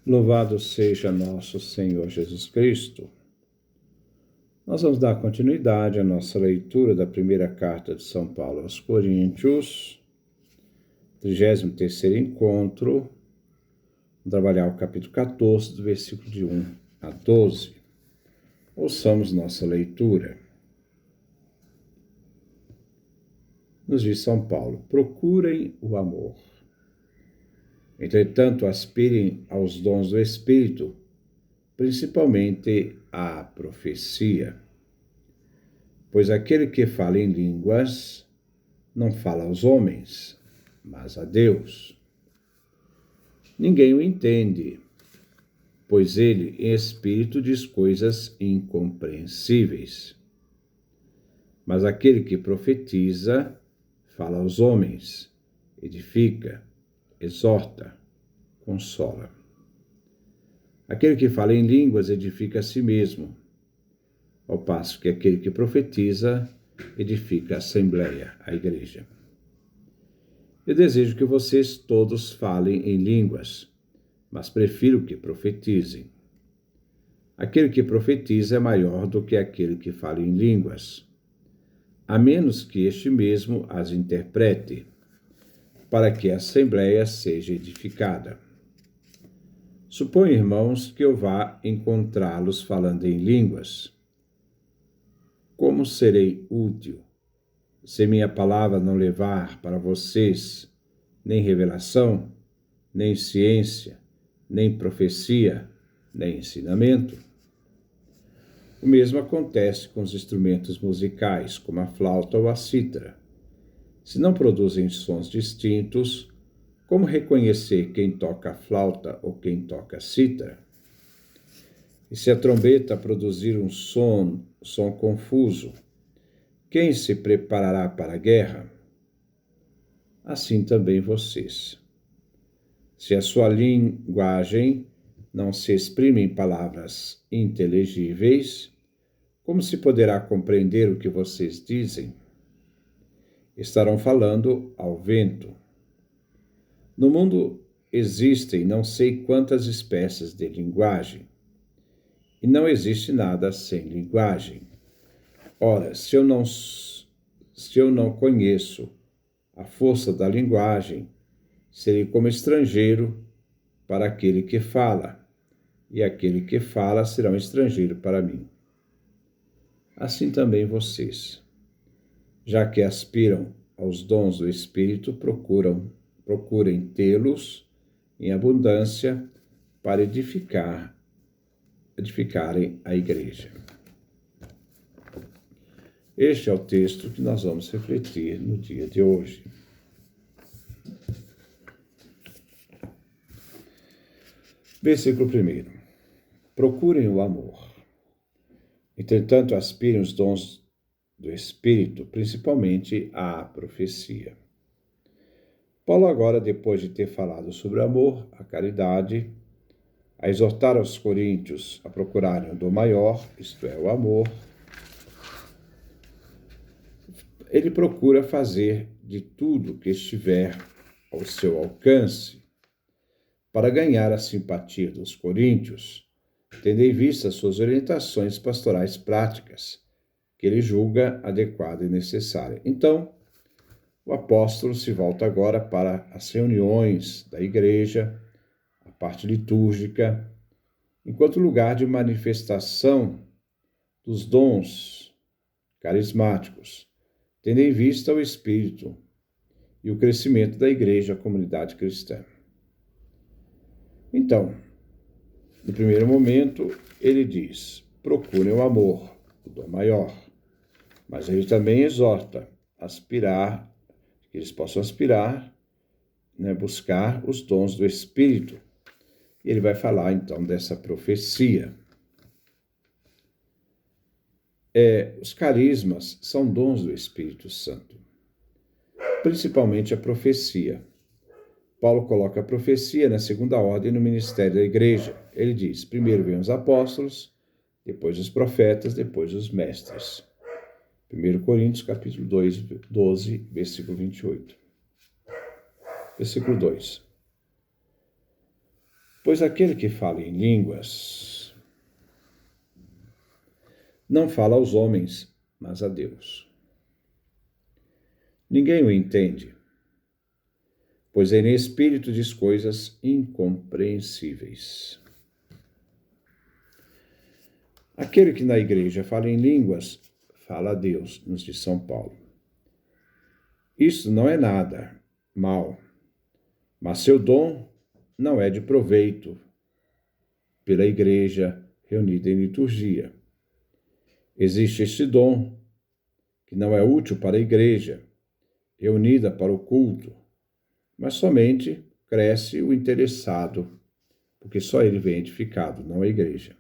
Louvado seja nosso Senhor Jesus Cristo. Nós vamos dar continuidade à nossa leitura da primeira carta de São Paulo aos Coríntios, 33º encontro. Vamos trabalhar o capítulo 14, do versículo de 1 a 12. Ouçamos nossa leitura. Nos diz São Paulo: procurem o amor. Entretanto, aspirem aos dons do Espírito, principalmente à profecia. Pois aquele que fala em línguas não fala aos homens, mas a Deus. Ninguém o entende, pois ele, em espírito, diz coisas incompreensíveis. Mas aquele que profetiza fala aos homens, edifica, exorta, consola. Aquele que fala em línguas edifica a si mesmo, ao passo que aquele que profetiza edifica a assembleia, a igreja. Eu desejo que vocês todos falem em línguas, mas prefiro que profetizem. Aquele que profetiza é maior do que aquele que fala em línguas, a menos que este mesmo as interprete, para que a assembleia seja edificada. Suponho, irmãos, que eu vá encontrá-los falando em línguas. Como serei útil se minha palavra não levar para vocês nem revelação, nem ciência, nem profecia, nem ensinamento? O mesmo acontece com os instrumentos musicais, como a flauta ou a cítara. Se não produzem sons distintos, como reconhecer quem toca a flauta ou quem toca a cítara? E se a trombeta produzir um som confuso, quem se preparará para a guerra? Assim também vocês. Se a sua linguagem não se exprime em palavras inteligíveis, como se poderá compreender o que vocês dizem? Estarão falando ao vento. No mundo existem não sei quantas espécies de linguagem, e não existe nada sem linguagem. Ora, se eu não conheço a força da linguagem, serei como estrangeiro para aquele que fala, e aquele que fala será um estrangeiro para mim. Assim também vocês, já que aspiram aos dons do Espírito, procurem tê-los em abundância para edificarem a igreja. Este é o texto que nós vamos refletir no dia de hoje. Versículo 1. Procurem o amor. Entretanto, aspirem os dons do Espírito, principalmente à profecia. Paulo agora, depois de ter falado sobre o amor, a caridade, a exortar os coríntios a procurarem o dom maior, isto é, o amor, ele procura fazer de tudo que estiver ao seu alcance para ganhar a simpatia dos coríntios, tendo em vista suas orientações pastorais práticas, que ele julga adequada e necessária. Então, o apóstolo se volta agora para as reuniões da igreja, a parte litúrgica, enquanto lugar de manifestação dos dons carismáticos, tendo em vista o Espírito e o crescimento da igreja, a comunidade cristã. Então, no primeiro momento, ele diz: procurem o amor, o dom maior. Mas ele também exorta que eles possam aspirar, buscar os dons do Espírito. E ele vai falar, então, dessa profecia. Os carismas são dons do Espírito Santo, principalmente a profecia. Paulo coloca a profecia na segunda ordem no ministério da igreja. Ele diz: primeiro vêm os apóstolos, depois os profetas, depois os mestres. 1 Coríntios, capítulo 12, versículo 28. Versículo 2. Pois aquele que fala em línguas não fala aos homens, mas a Deus. Ninguém o entende, pois em espírito diz coisas incompreensíveis. Aquele que na igreja fala em línguas, fala a Deus, nos diz São Paulo. Isso não é nada mal, mas seu dom não é de proveito pela igreja reunida em liturgia. Existe este dom que não é útil para a igreja reunida para o culto, mas somente cresce o interessado, porque só ele vem edificado, não a igreja.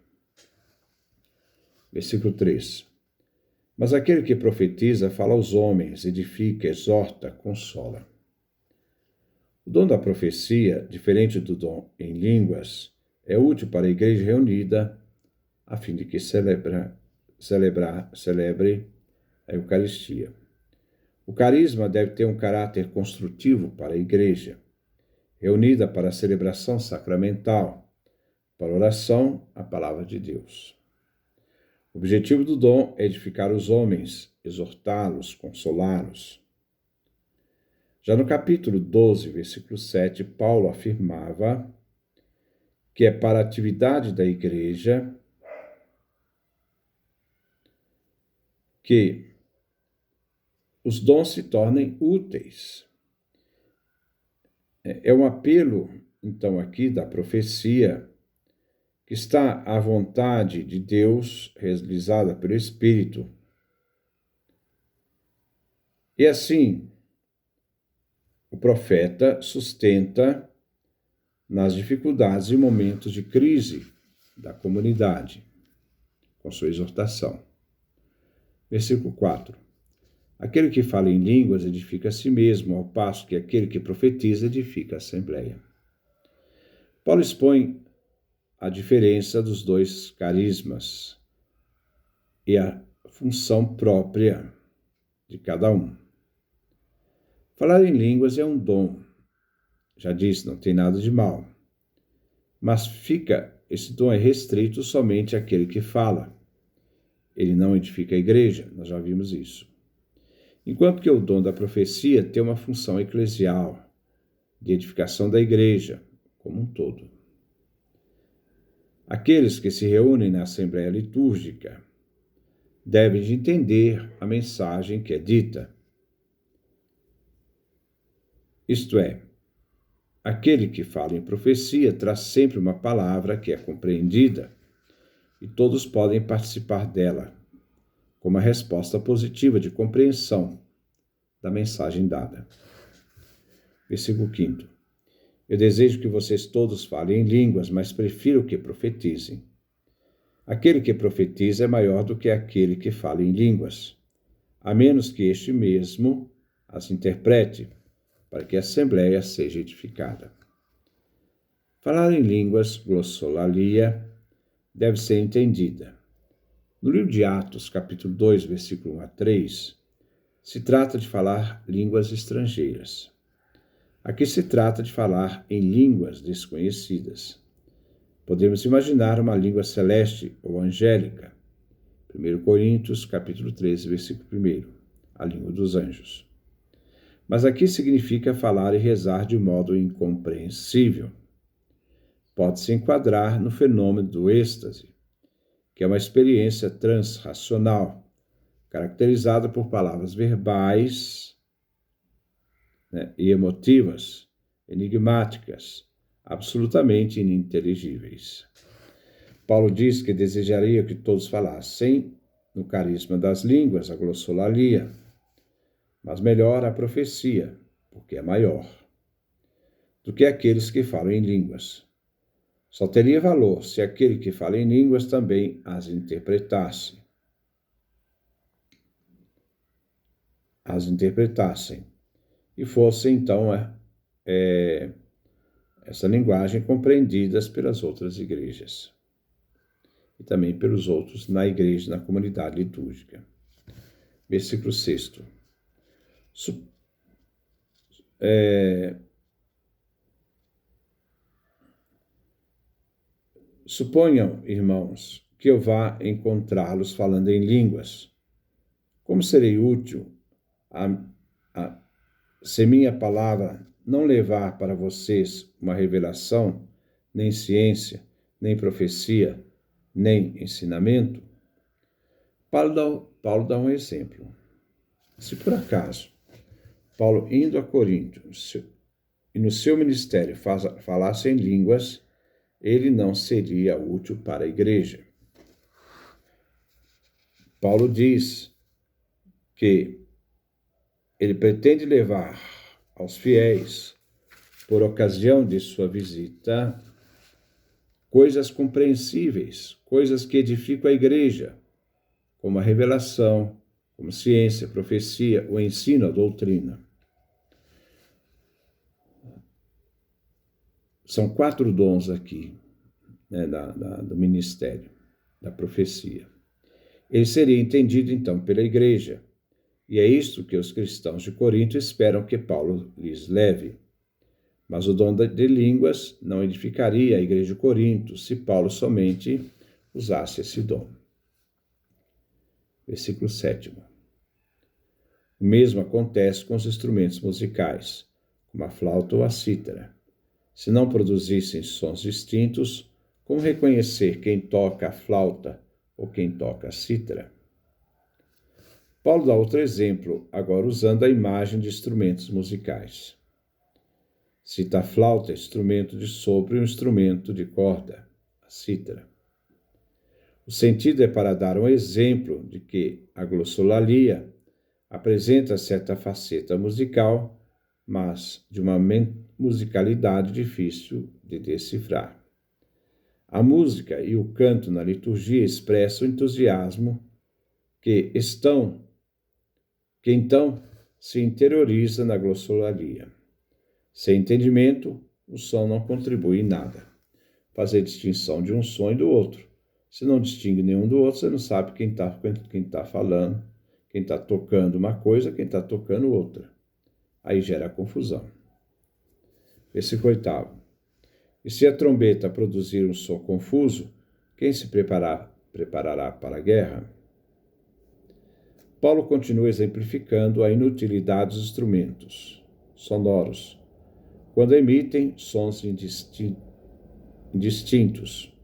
Versículo 3. Mas aquele que profetiza fala aos homens, edifica, exorta, consola. O dom da profecia, diferente do dom em línguas, é útil para a igreja reunida, a fim de que celebre a Eucaristia. O carisma deve ter um caráter construtivo para a igreja, reunida para a celebração sacramental, para a oração, a palavra de Deus. O objetivo do dom é edificar os homens, exortá-los, consolá-los. Já no capítulo 12, versículo 7, Paulo afirmava que é para a atividade da igreja que os dons se tornem úteis. É um apelo, então, aqui da profecia, que está à vontade de Deus, realizada pelo Espírito. E assim, o profeta sustenta nas dificuldades e momentos de crise da comunidade, com sua exortação. Versículo 4. Aquele que fala em línguas edifica a si mesmo, ao passo que aquele que profetiza edifica a assembleia. Paulo expõe a diferença dos dois carismas e a função própria de cada um. Falar em línguas é um dom. Já disse, não tem nada de mal. Mas esse dom é restrito somente àquele que fala. Ele não edifica a igreja, nós já vimos isso. Enquanto que o dom da profecia tem uma função eclesial, de edificação da igreja como um todo. Aqueles que se reúnem na Assembleia Litúrgica devem de entender a mensagem que é dita. Isto é, aquele que fala em profecia traz sempre uma palavra que é compreendida e todos podem participar dela, como a resposta positiva de compreensão da mensagem dada. Versículo 5. Eu desejo que vocês todos falem em línguas, mas prefiro que profetizem. Aquele que profetiza é maior do que aquele que fala em línguas, a menos que este mesmo as interprete, para que a assembleia seja edificada. Falar em línguas, glossolalia, deve ser entendida. No livro de Atos, capítulo 2, versículo 1 a 3, se trata de falar línguas estrangeiras. Aqui se trata de falar em línguas desconhecidas. Podemos imaginar uma língua celeste ou angélica. 1 Coríntios, capítulo 13, versículo 1, a língua dos anjos. Mas aqui significa falar e rezar de modo incompreensível. Pode-se enquadrar no fenômeno do êxtase, que é uma experiência transracional, caracterizada por palavras verbais, e emotivas, enigmáticas, absolutamente ininteligíveis. Paulo diz que desejaria que todos falassem no carisma das línguas, a glossolalia, mas melhor a profecia, porque é maior do que aqueles que falam em línguas. Só teria valor se aquele que fala em línguas também as interpretassem. E fossem, então, essa linguagem compreendidas pelas outras igrejas e também pelos outros na igreja, na comunidade litúrgica. Versículo 6. Suponham, irmãos, que eu vá encontrá-los falando em línguas. Como serei útil se minha palavra não levar para vocês uma revelação, nem ciência, nem profecia, nem ensinamento? Paulo dá um exemplo. Se por acaso Paulo, indo a Corinto, e no seu ministério falasse em línguas, ele não seria útil para a igreja. Paulo diz que ele pretende levar aos fiéis, por ocasião de sua visita, coisas compreensíveis, coisas que edificam a igreja, como a revelação, como ciência, profecia, o ensino, a doutrina. São 4 dons aqui, né, do ministério, da profecia. Ele seria entendido, então, pela igreja. E é isto que os cristãos de Corinto esperam que Paulo lhes leve. Mas o dom de línguas não edificaria a igreja de Corinto se Paulo somente usasse esse dom. Versículo 7. O mesmo acontece com os instrumentos musicais, como a flauta ou a cítara. Se não produzissem sons distintos, como reconhecer quem toca a flauta ou quem toca a cítara? Paulo dá outro exemplo, agora usando a imagem de instrumentos musicais. Cita a flauta, instrumento de sopro, e um instrumento de corda, a cítara. O sentido é para dar um exemplo de que a glossolalia apresenta certa faceta musical, mas de uma musicalidade difícil de decifrar. A música e o canto na liturgia expressam o entusiasmo que então se interioriza na glossolalia. Sem entendimento, o som não contribui em nada. Fazer distinção de um som e do outro. Se não distingue nenhum do outro, você não sabe quem está falando, quem está tocando uma coisa, quem está tocando outra. Aí gera confusão. Versículo 8. E se a trombeta produzir um som confuso, quem se preparará para a guerra? Paulo continua exemplificando a inutilidade dos instrumentos sonoros, quando emitem sons indistintos,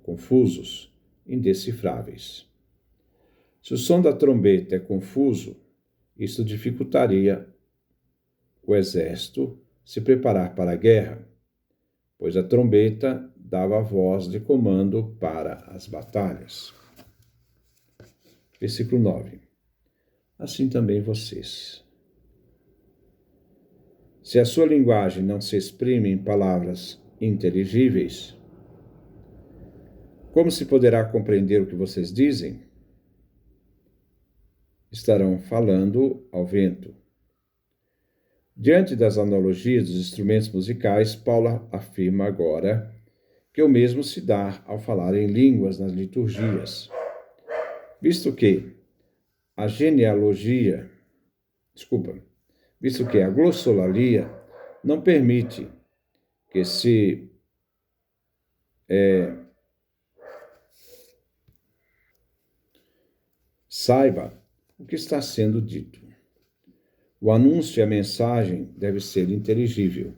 confusos, indecifráveis. Se o som da trombeta é confuso, isso dificultaria o exército se preparar para a guerra, pois a trombeta dava a voz de comando para as batalhas. Versículo 9. Assim também vocês. Se a sua linguagem não se exprime em palavras inteligíveis, como se poderá compreender o que vocês dizem? Estarão falando ao vento. Diante das analogias dos instrumentos musicais, Paulo afirma agora que o mesmo se dá ao falar em línguas nas liturgias, visto que a glossolalia não permite que se saiba o que está sendo dito. O anúncio e a mensagem deve ser inteligível,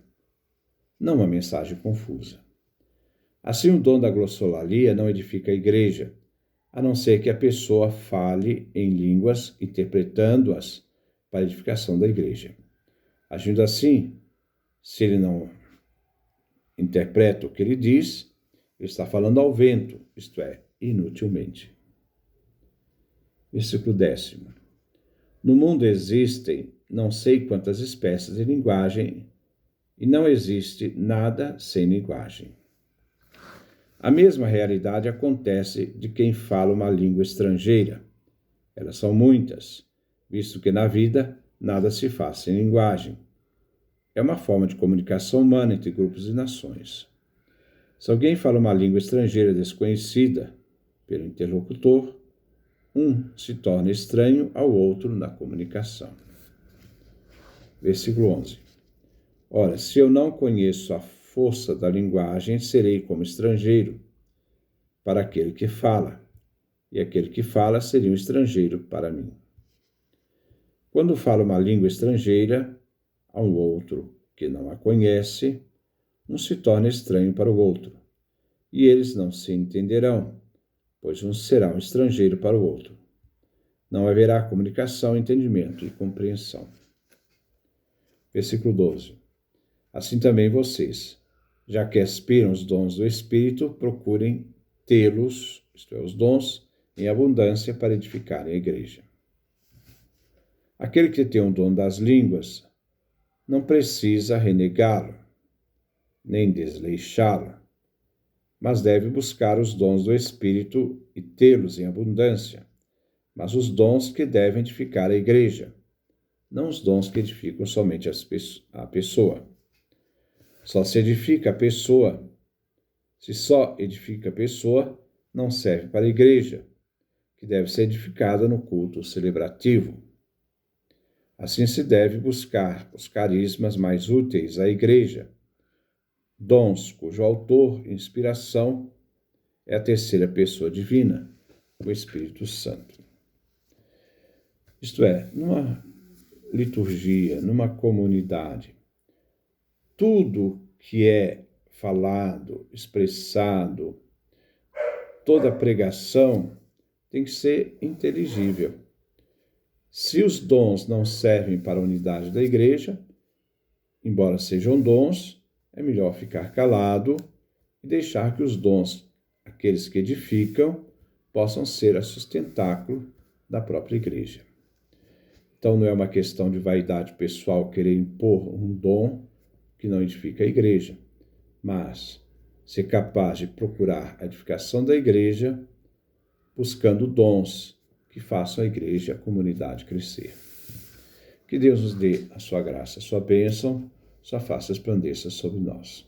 não uma mensagem confusa. Assim, o dom da glossolalia não edifica a igreja, a não ser que a pessoa fale em línguas, interpretando-as para a edificação da igreja. Agindo assim, se ele não interpreta o que ele diz, ele está falando ao vento, isto é, inutilmente. Versículo 10. No mundo existem não sei quantas espécies de linguagem e não existe nada sem linguagem. A mesma realidade acontece de quem fala uma língua estrangeira. Elas são muitas, visto que na vida nada se faz sem linguagem. É uma forma de comunicação humana entre grupos e nações. Se alguém fala uma língua estrangeira desconhecida pelo interlocutor, um se torna estranho ao outro na comunicação. Versículo 11. Ora, se eu não conheço a força da linguagem, serei como estrangeiro, para aquele que fala, e aquele que fala seria um estrangeiro para mim. Quando fala uma língua estrangeira a um outro que não a conhece, um se torna estranho para o outro, e eles não se entenderão, pois um será um estrangeiro para o outro. Não haverá comunicação, entendimento e compreensão. Versículo 12. Assim também vocês, já que aspiram os dons do Espírito, procurem tê-los, isto é, os dons, em abundância para edificarem a igreja. Aquele que tem o dom das línguas não precisa renegá-lo, nem desleixá-lo, mas deve buscar os dons do Espírito e tê-los em abundância, mas os dons que devem edificar a igreja, não os dons que edificam somente a pessoa. Só se edifica a pessoa. Se só edifica a pessoa, não serve para a igreja, que deve ser edificada no culto celebrativo. Assim se deve buscar os carismas mais úteis à igreja, dons cujo autor e inspiração é a terceira pessoa divina, o Espírito Santo. Isto é, numa liturgia, numa comunidade, tudo que é falado, expressado, toda pregação tem que ser inteligível. Se os dons não servem para a unidade da igreja, embora sejam dons, é melhor ficar calado e deixar que os dons, aqueles que edificam, possam ser a sustentáculo da própria igreja. Então não é uma questão de vaidade pessoal querer impor um dom que não edifica a igreja, mas ser capaz de procurar a edificação da igreja, buscando dons que façam a igreja, a comunidade crescer. Que Deus nos dê a sua graça, a sua bênção, sua face resplandeça sobre nós.